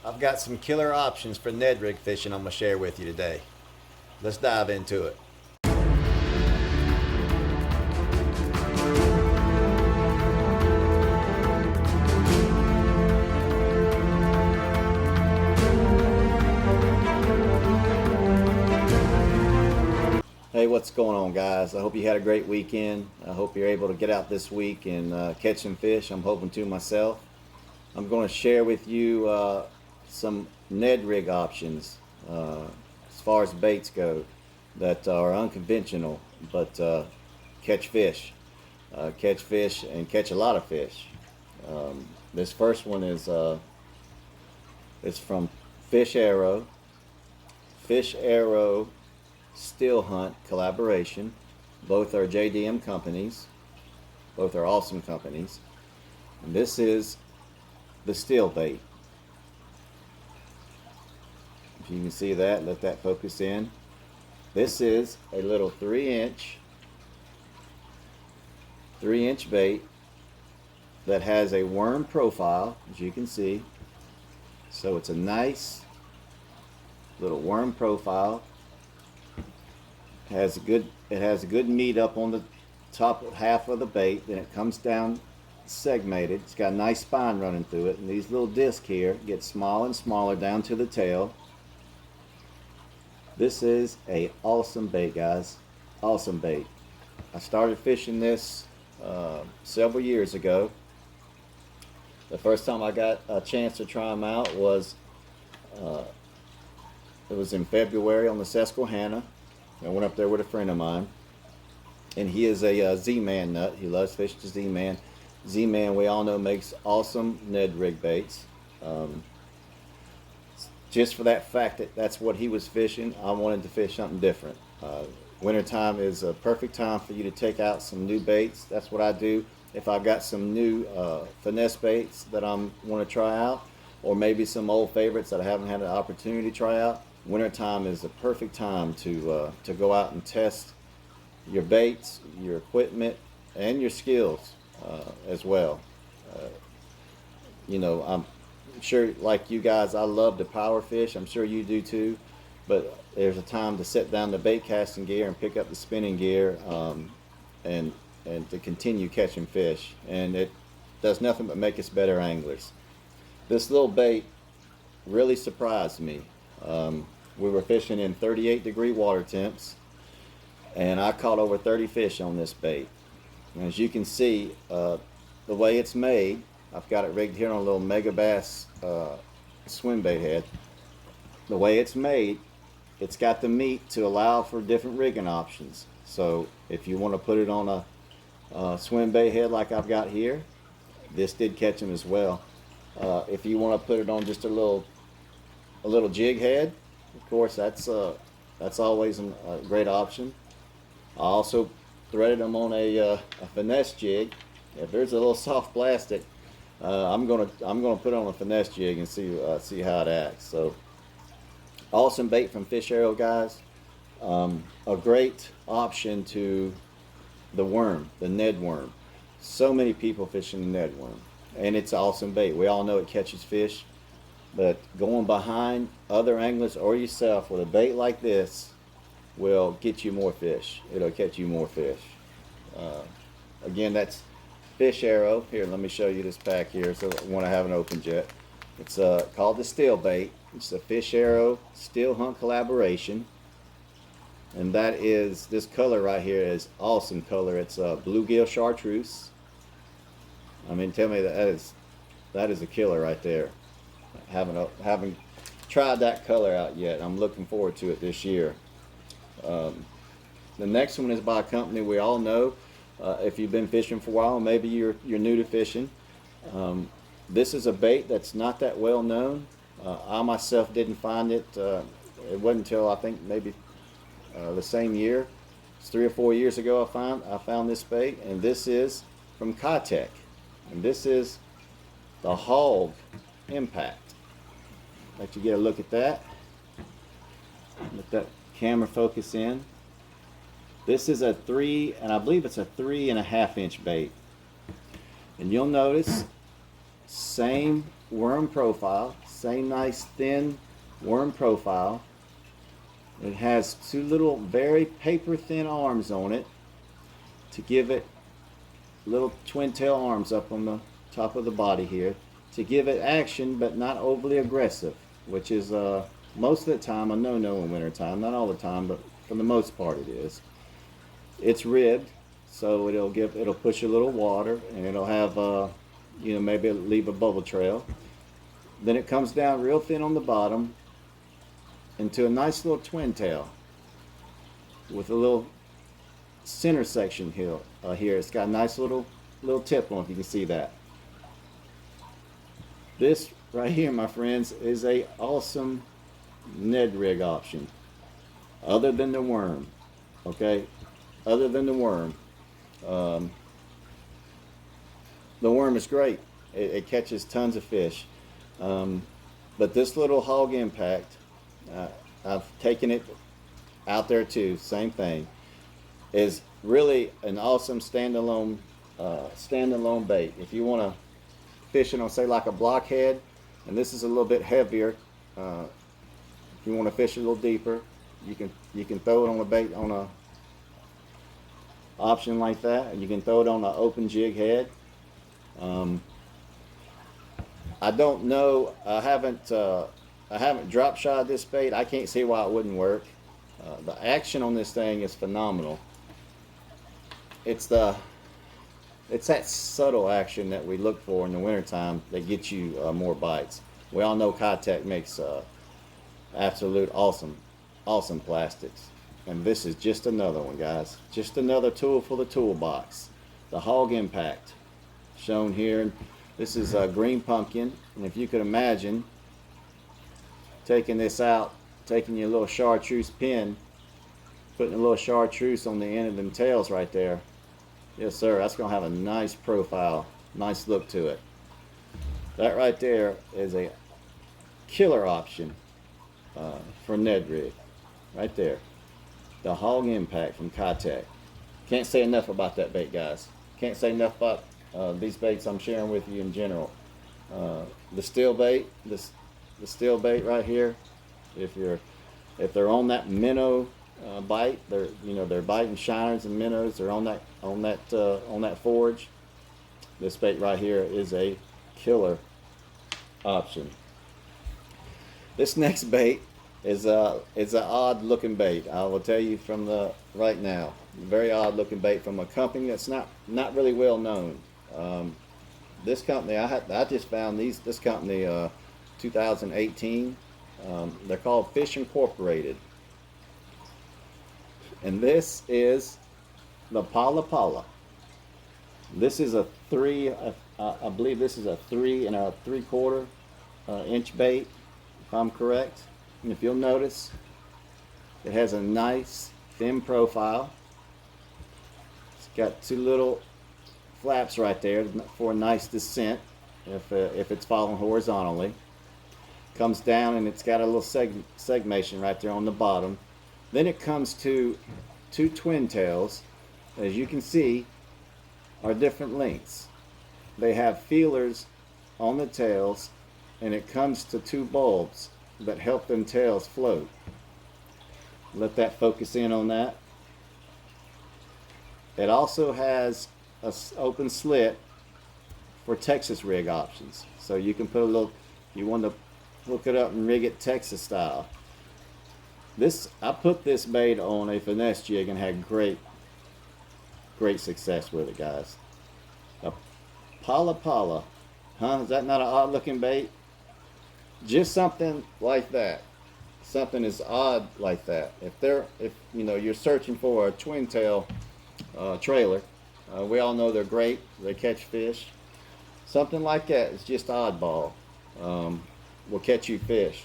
I've got some killer options for Ned rig fishing I'm going to share with you today. Let's dive into it. Hey, what's going on, guys? I hope you had a great weekend. I hope you're able to get out this week and catch some fish. I'm hoping to myself. I'm going to share with you some Ned rig options as far as baits go that are unconventional but catch fish. Catch fish and catch a lot of fish. This first one is it's from Fish Arrow. Fish Arrow Still Hunt collaboration. Both are JDM companies. Both are awesome companies. And this is the steel bait. If you can see that, let that focus in. This is a little 3-inch bait that has a worm profile, as you can see. So it's a nice little worm profile. It has a good meat up on the top half of the bait. Then it comes down segmented. It's got a nice spine running through it, and these little discs here get smaller and smaller down to the tail. This is a awesome bait, guys. Awesome bait. I started fishing this several years ago. The first time I got a chance to try them out was it was in February on the Susquehanna. I went up there with a friend of mine, and he is a Z-Man nut. He loves fishing the Z-Man. Z-Man, we all know, makes awesome Ned rig baits. Just for that fact that that's what he was fishing, I wanted to fish something different. Wintertime is a perfect time for you to take out some new baits. That's what I do. If I've got some new finesse baits that I want to try out, or maybe some old favorites that I haven't had an opportunity to try out, wintertime is the perfect time to go out and test your baits, your equipment, and your skills as well. You know, I'm sure, like you guys, I love to power fish. I'm sure you do too. But there's a time to set down the bait casting gear and pick up the spinning gear and to continue catching fish. And it does nothing but make us better anglers. This little bait really surprised me. We were fishing in 38-degree water temps, and I caught over 30 fish on this bait. And as you can see, the way it's made, I've got it rigged here on a little Mega Bass swim bait head. The way it's made, it's got the meat to allow for different rigging options. So if you want to put it on a swim bait head like I've got here, this did catch them as well. If you want to put it on just a little jig head, of course, that's always a great option. I also threaded them on a finesse jig. If there's a little soft plastic, I'm gonna put on a finesse jig and see how it acts. So, awesome bait from Fish Arrow, guys. A great option to the worm, the Ned worm. So many people fishing the Ned worm, and it's awesome bait. We all know it catches fish. But going behind other anglers or yourself with a bait like this will get you more fish. It'll catch you more fish. Again, that's Fish Arrow. Here, let me show you this pack here. So one I haven't opened yet. It's called the Steel Bait. It's a Fish Arrow Steel Hunt collaboration. And that is, this color right here is awesome color. It's bluegill chartreuse. I mean, tell me that is a killer right there. Haven't tried that color out yet. I'm looking forward to it this year. The next one is by a company we all know. If you've been fishing for a while, maybe you're new to fishing. This is a bait that's not that well known. I myself didn't find it. It wasn't until I think maybe the same year. It's 3 or 4 years ago I found this bait, and this is from Kotech, and this is the Hog Impact. Let you get a look at that. Let that camera focus in. This is a 3, and I believe it's a 3.5 inch bait. And you'll notice Same worm profile, same nice thin worm profile. It has two little very paper thin arms on it to give it little twin tail arms up on the top of the body here to give it action but not overly aggressive, which is most of the time a no-no in wintertime. Not all the time, but for the most part it is. It's ribbed, so it'll push a little water, and it'll have maybe it'll leave a bubble trail. Then it comes down real thin on the bottom into a nice little twin tail with a little center section here. It's got a nice little tip on it, if you can see that. This right here, my friends, is a awesome Ned rig option. Other than the worm, okay? Other than the worm. The worm is great. It catches tons of fish. But this little hog impact, I've taken it out there too, same thing, is really an awesome standalone bait. If you want to fish it on, say, like a blockhead, and this is a little bit heavier, if you want to fish a little deeper, you can throw it on a bait on a option like that. You can throw it on an open jig head. I don't know. I haven't drop shot this bait. I can't see why it wouldn't work. The action on this thing is phenomenal. It's that subtle action that we look for in the wintertime that gets you more bites. We all know Contact makes absolute awesome plastics, and this is just another one, guys. Just another tool for the toolbox. The Hog Impact, shown here. This is a green pumpkin, and if you could imagine taking this out, taking your little chartreuse pin, putting a little chartreuse on the end of them tails right there. Yes, sir, that's going to have a nice profile, nice look to it. That right there is a killer option for Ned rig. Right there. The Hog Impact from Contact. Can't say enough about that bait, guys. Can't say enough about these baits I'm sharing with you in general. The steel bait, the steel bait right here. If they're on that minnow bite, they're biting shiners and minnows. They're on that forage. This bait right here is a killer option. This next bait is an odd looking bait. I will tell you from the right now, very odd looking bait from a company that's not really well known. This company, I just found this company 2018. They're called Fish Incorporated, and this is the Palapala. This is a I believe this is a 3 3/4 inch bait, if I'm correct. And if you'll notice, it has a nice thin profile. It's got two little flaps right there for a nice descent if it's falling horizontally. Comes down and it's got a little segmentation right there on the bottom. Then it comes to two twin tails, as you can see, are different lengths. They have feelers on the tails, and it comes to two bulbs that help them tails float. Let that focus in on that. It also has an open slit for Texas rig options, so you can put a little, you want to hook it up and rig it Texas style. I put this bait on a finesse jig and had great success with it, guys. A Palapala, huh? Is that not an odd looking bait? Just something like that. Something is odd like that. If you're searching for a twin tail trailer, we all know they're great. They catch fish. Something like that is just oddball. Will catch you fish.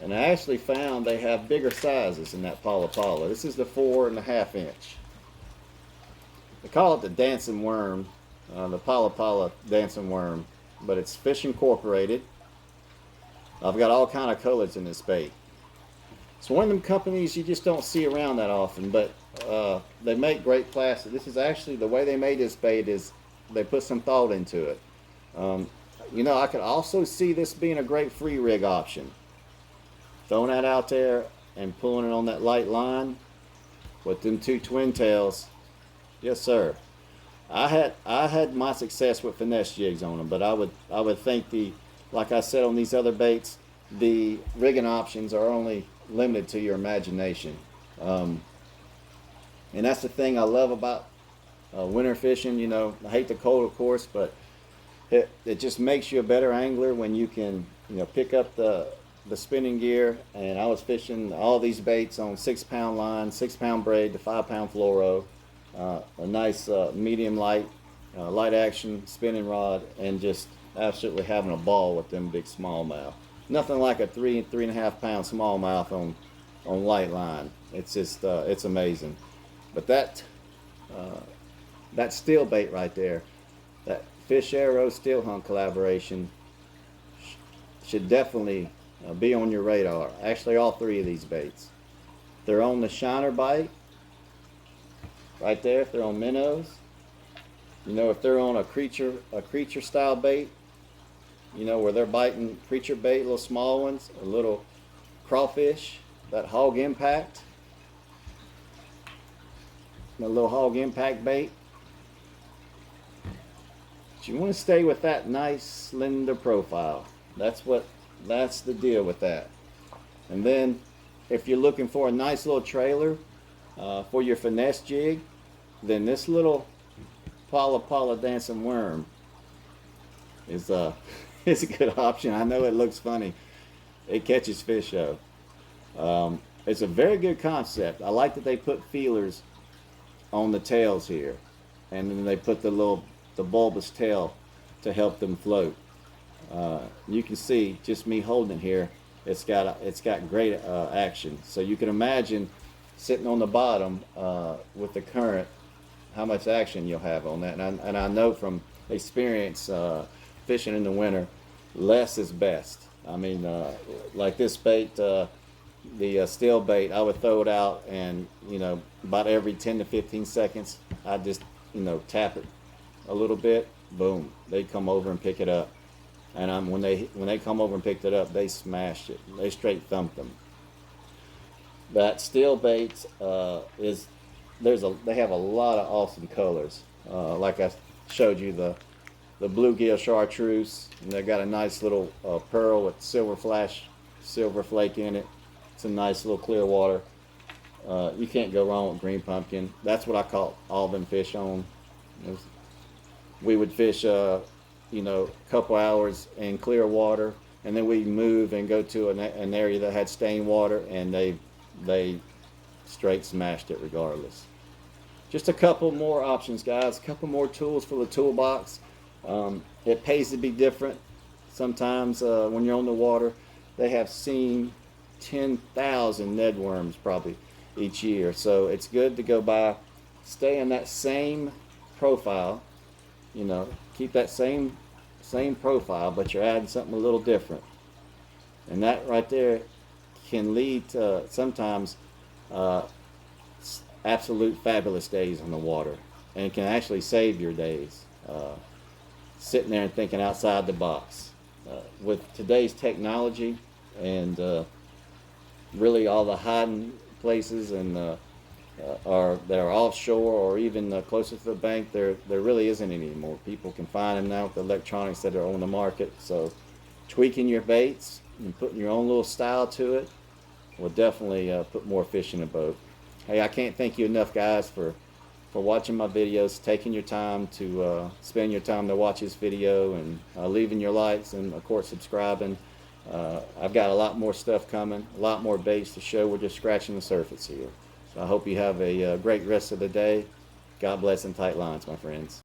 And I actually found they have bigger sizes in that Palapala. This is the 4.5 inch. They call it the dancing worm, the Palapala dancing worm, but it's Fish Incorporated. I've got all kind of colors in this bait. It's one of them companies you just don't see around that often, but they make great plastic. This is actually, the way they made this bait is they put some thought into it. You know, I could also see this being a great free rig option. Throwing that out there and pulling it on that light line with them two twin tails. Yes, sir. I had my success with finesse jigs on them, but I would think like I said on these other baits, the rigging options are only limited to your imagination. Um, and that's the thing I love about winter fishing. You know, I hate the cold, of course, but it just makes you a better angler when you can, you know, pick up the spinning gear. And I was fishing all these baits on 6 pound line, 6 pound braid to 5 pound fluoro, a nice medium light, light action spinning rod, and just absolutely having a ball with them big smallmouth. Nothing like a 3.5 pound smallmouth on light line. It's just it's amazing. But that steel bait right there, that fish arrow steel hunt collaboration, should definitely be on your radar. Actually, all three of these baits. They're on the shiner bite right there. If they're on minnows, you know, if they're on a creature style bait, you know, where they're biting creature bait, little small ones, a little crawfish, that hog impact, the little hog impact bait. But you want to stay with that nice slender profile. That's the deal with that. And then if you're looking for a nice little trailer for your finesse jig, then this little Palapala dancing worm is is a good option. I know it looks funny. It catches fish though. It's a very good concept. I like that they put feelers on the tails here, and then they put the bulbous tail to help them float. You can see just me holding it here. It's got great action. So you can imagine sitting on the bottom with the current, how much action you'll have on that. And I know from experience fishing in the winter, less is best. I mean, like this bait, the steel bait, I would throw it out, and you know, about every 10 to 15 seconds, I just, you know, tap it a little bit. Boom, they come over and pick it up. And when they come over and picked it up, they smashed it. They straight thumped them. That steel bait they have a lot of awesome colors. Like I showed you, the bluegill chartreuse, and they've got a nice little pearl with silver flake in it. It's a nice little clear water. You can't go wrong with green pumpkin. That's what I caught all them fish on. We would fish you know, a couple hours in clear water, and then we move and go to an area that had stained water, and they straight smashed it regardless. Just a couple more options, guys. A couple more tools for the toolbox. It pays to be different. Sometimes when you're on the water, they have seen 10,000 Ned worms probably each year, so it's good to go by, stay in that same profile. You know, keep that same profile, but you're adding something a little different, and that right there can lead to sometimes absolute fabulous days on the water, and it can actually save your days sitting there and thinking outside the box. With today's technology and really all the hiding places and that are offshore or even closer to the bank, there really isn't any anymore. People can find them now with the electronics that are on the market. So tweaking your baits and putting your own little style to it will definitely put more fish in the boat. Hey, I can't thank you enough, guys, for watching my videos, taking your time to spend your time to watch this video, and leaving your likes, and of course subscribing. I've got a lot more stuff coming, a lot more baits to show. We're just scratching the surface here. So I hope you have a great rest of the day. God bless and tight lines, my friends.